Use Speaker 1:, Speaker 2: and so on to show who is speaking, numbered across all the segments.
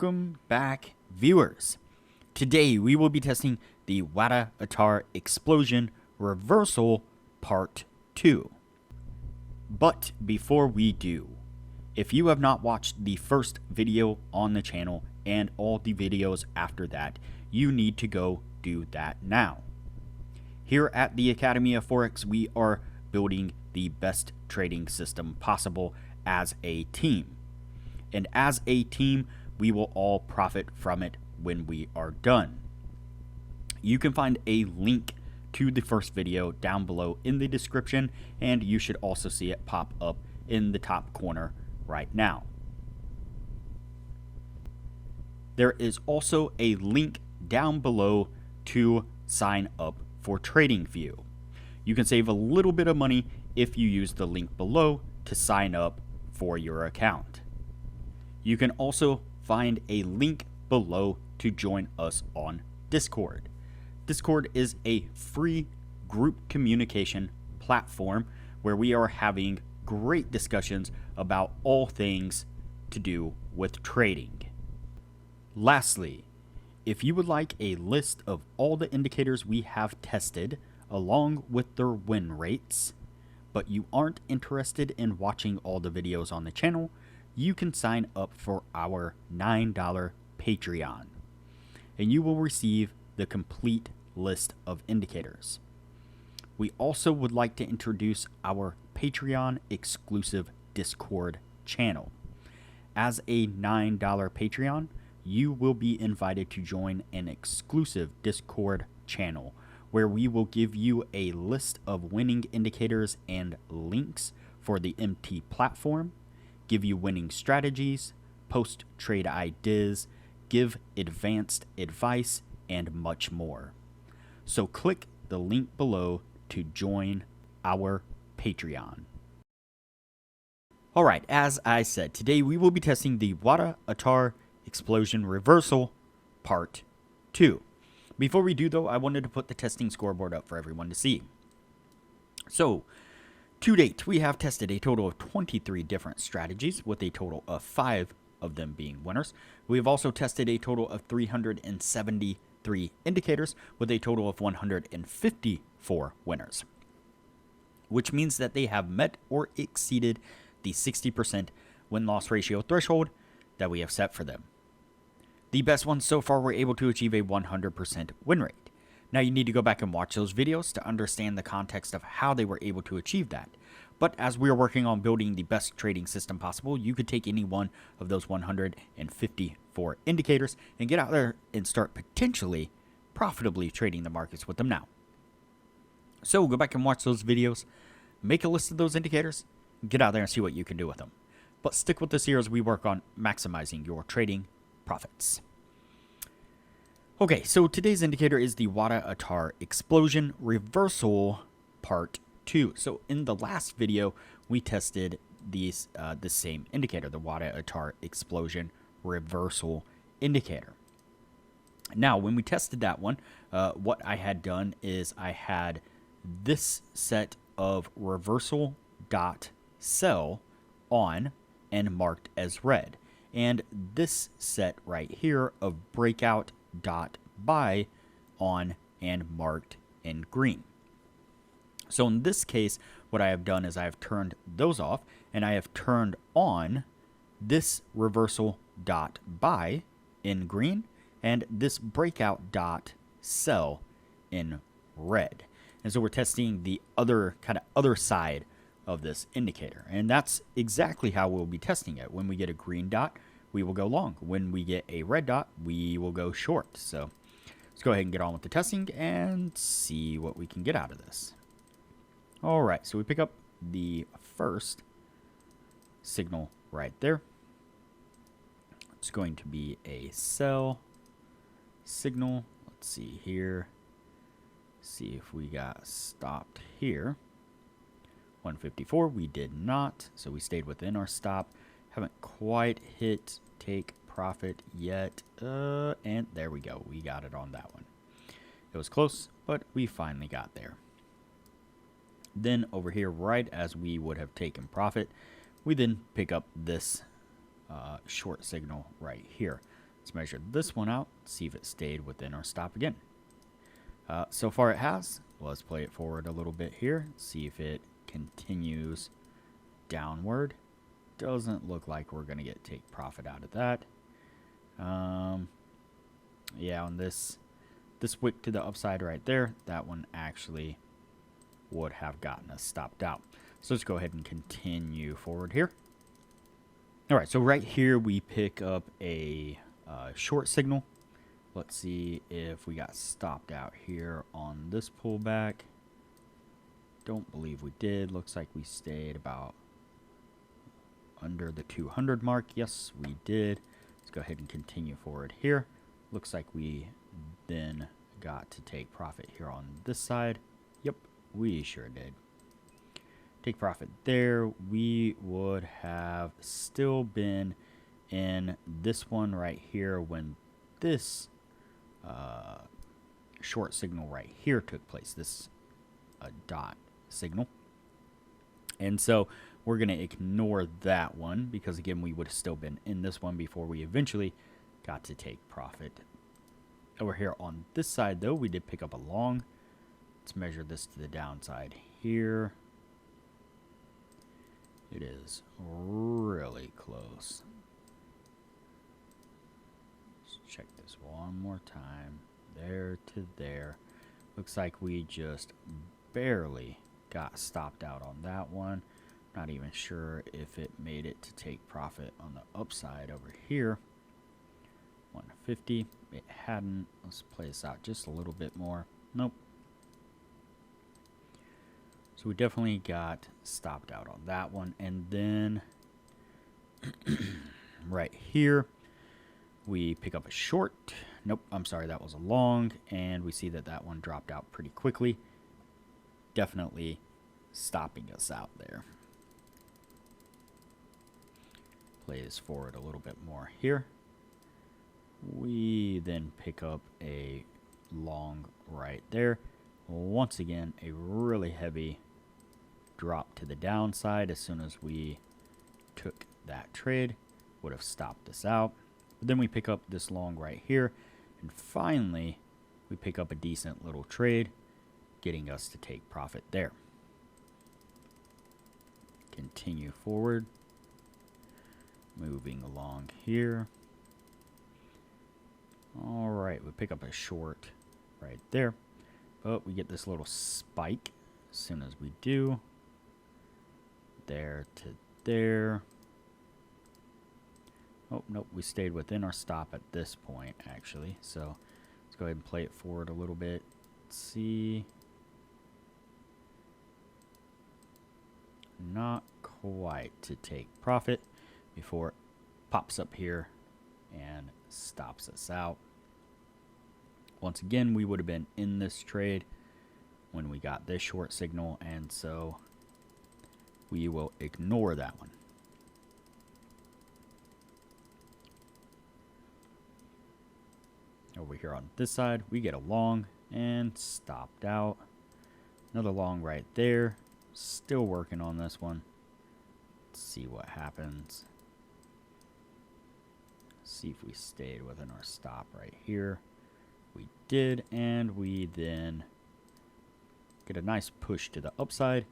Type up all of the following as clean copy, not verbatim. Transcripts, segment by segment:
Speaker 1: Welcome back, viewers. Today we will be testing the Waddah Attar Explosion Reversal Part 2. But before we do, if you have not watched the first video on the channel and all the videos after that, you need to go do that now. Here at the Academy of Forex, we are building the best trading system possible as a team. And as a team, we will all profit from it when we are done. You can find a link to the first video down below in the description, and you should also see it pop up in the top corner right now. There is also a link down below to sign up for Tradingview. You can save a little bit of money if you use the link below to sign up for your account. You can also find a link below to join us on Discord. Discord is a free group communication platform where we are having great discussions about all things to do with trading. Lastly, if you would like a list of all the indicators we have tested along with their win rates, but you aren't interested in watching all the videos on the channel, you can sign up for our $9 Patreon, and you will receive the complete list of indicators. We also would like to introduce our Patreon exclusive Discord channel. As a $9 Patreon, you will be invited to join an exclusive Discord channel where we will give you a list of winning indicators and links for the MT platform, give you winning strategies, post trade ideas, give advanced advice, and much more. So click the link below to join our Patreon. Alright, as I said, today we will be testing the Waddah Attar Explosion Reversal Part 2. Before we do though, I wanted to put the testing scoreboard up for everyone to see. So, to date, we have tested a total of 23 different strategies, with a total of 5 of them being winners. We have also tested a total of 373 indicators, with a total of 154 winners, which means that they have met or exceeded the 60% win-loss ratio threshold that we have set for them. The best ones so far were able to achieve a 100% win rate. Now you need to go back and watch those videos to understand the context of how they were able to achieve that. But as we are working on building the best trading system possible, you could take any one of those 154 indicators and get out there and start potentially profitably trading the markets with them now. So go back and watch those videos, make a list of those indicators, get out there and see what you can do with them. But stick with us here as we work on maximizing your trading profits. Okay, so today's indicator is the Waddah Attar Explosion Reversal Part 2. So in the last video, we tested the same indicator, the Waddah Attar Explosion Reversal indicator. Now, when we tested that one, what I had done is I had this set of reversal dot sell on and marked as red, and this set right here of breakout dot buy on and marked in green. So in this case, what I have done is I have turned those off, and I have turned on this reversal dot buy in green and this breakout dot sell in red. And so we're testing the other side of this indicator, and that's exactly how we'll be testing it. When we get a green dot, we will go long. When we get a red dot, we will go short. So let's go ahead and get on with the testing and see what we can get out of this. All right, so we pick up the first signal right there. It's going to be a sell signal. Let's see here. See if we got stopped here. 154, we did not, so we stayed within our stop. Haven't quite hit take profit yet, and there we go. We got it on that one. It was close, but we finally got there. Then over here, right as we would have taken profit, we then pick up this short signal right here. Let's measure this one out, see if it stayed within our stop again. So far it has. Let's play it forward a little bit here, see if it continues downward. Doesn't look like we're going to take profit out of that. Yeah, on this wick to the upside right there, that one actually would have gotten us stopped out. So let's go ahead and continue forward here. All right, so right here we pick up a short signal. Let's see if we got stopped out here on this pullback. Don't believe we did. Looks like we stayed about under the 200 mark. Yes, we did. Let's go ahead and continue forward here. Looks like we then got to take profit here on this side. Yep, we sure did. Take profit there. We would have still been in this one right here when this short signal right here took place, this dot signal. And so we're going to ignore that one because, again, we would have still been in this one before we eventually got to take profit. Over here on this side, though, we did pick up a long. Let's measure this to the downside here. It is really close. Let's check this one more time. There to there. Looks like we just barely got stopped out on that one. Not even sure if it made it to take profit on the upside over here. 150. It hadn't. Let's play this out just a little bit more. Nope. So we definitely got stopped out on that one. And then right here, we pick up a short. Nope, I'm sorry, that was a long. And we see that that one dropped out pretty quickly. Definitely stopping us out there. Play this forward a little bit more here. We then pick up a long right there. Once again, a really heavy drop to the downside as soon as we took that trade. Would have stopped us out. But then we pick up this long right here. And finally, we pick up a decent little trade, getting us to take profit there. Continue forward. Moving along here. Alright, we pick up a short right there. But we get this little spike as soon as we do. There to there. Oh, nope, we stayed within our stop at this point, actually. So let's go ahead and play it forward a little bit. Let's see. Not quite to take profit before it pops up here and stops us out. Once again, we would have been in this trade when we got this short signal, and so we will ignore that one. Over here on this side, we get a long and stopped out. Another long right there. Still working on this one. Let's see what happens. See if we stayed within our stop right here. We did, and we then get a nice push to the upside,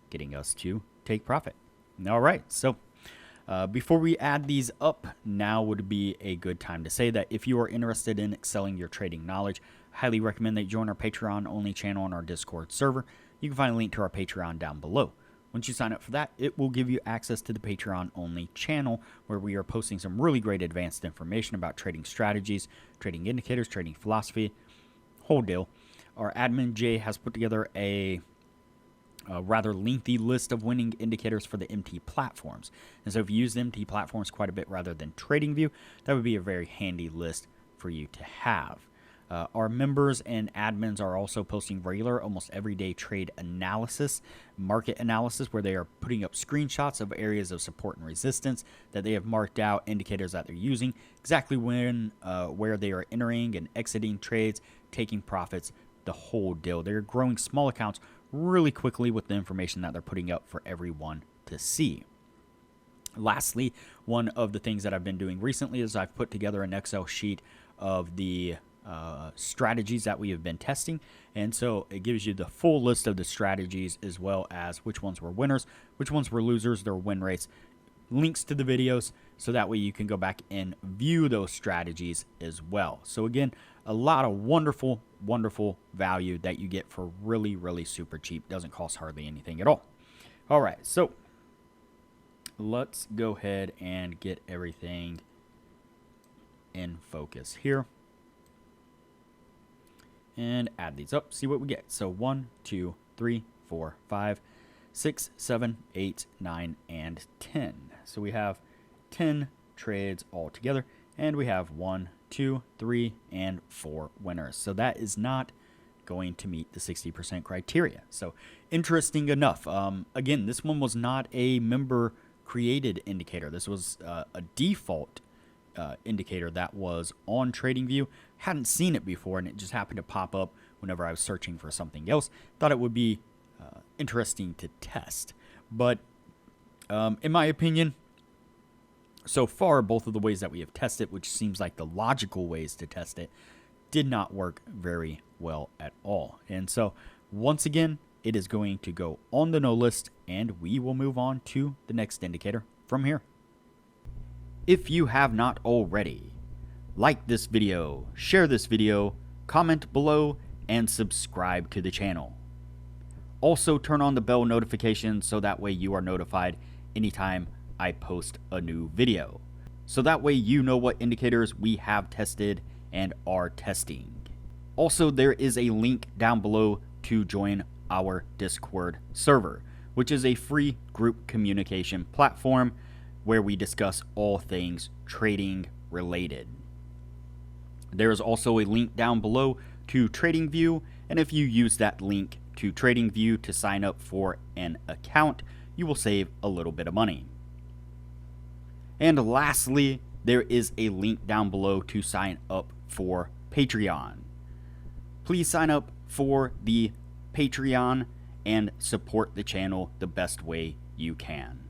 Speaker 1: getting us to take profit. All right, so before we add these up, now would be a good time to say that if you are interested in excelling your trading knowledge, I highly recommend that you join our Patreon-only channel on our Discord server. You can find a link to our Patreon down below. Once you sign up for that, it will give you access to the Patreon-only channel where we are posting some really great advanced information about trading strategies, trading indicators, trading philosophy, whole deal. Our admin, Jay, has put together a rather lengthy list of winning indicators for the MT platforms. And so if you use the MT platforms quite a bit rather than Tradingview, that would be a very handy list for you to have. Our members and admins are also posting regular, almost everyday trade analysis, market analysis, where they are putting up screenshots of areas of support and resistance that they have marked out, indicators that they're using, exactly when, where they are entering and exiting trades, taking profits, the whole deal. They're growing small accounts really quickly with the information that they're putting up for everyone to see. Lastly, one of the things that I've been doing recently is I've put together an Excel sheet of the strategies that we have been testing, and so it gives you the full list of the strategies as well as which ones were winners, which ones were losers, their win rates, links to the videos, so that way you can go back and view those strategies as well. So again, a lot of wonderful value that you get for really super cheap. Doesn't cost hardly anything at all. All right, so let's go ahead and get everything in focus here and add these up, see what we get. So 1, 2, 3, 4, 5, 6, 7, 8, 9, and 10. So we have 10 trades all together, and we have 1, 2, 3, and 4 winners. So that is not going to meet the 60% criteria. So interesting enough. Again, this one was not a member created indicator. This was a default indicator that was on TradingView. Hadn't seen it before, and it just happened to pop up whenever I was searching for something else. Thought it would be interesting to test. But in my opinion, so far, both of the ways that we have tested, which seems like the logical ways to test it, did not work very well at all. And so once again, it is going to go on the no list, and we will move on to the next indicator from here. If you have not already, like this video, share this video, comment below, and subscribe to the channel. Also turn on the bell notification so that way you are notified anytime I post a new video. So that way you know what indicators we have tested and are testing. Also, there is a link down below to join our Discord server, which is a free group communication platform where we discuss all things trading related. There is also a link down below to TradingView, and if you use that link to TradingView to sign up for an account, you will save a little bit of money. And lastly, there is a link down below to sign up for Patreon. Please sign up for the Patreon and support the channel the best way you can.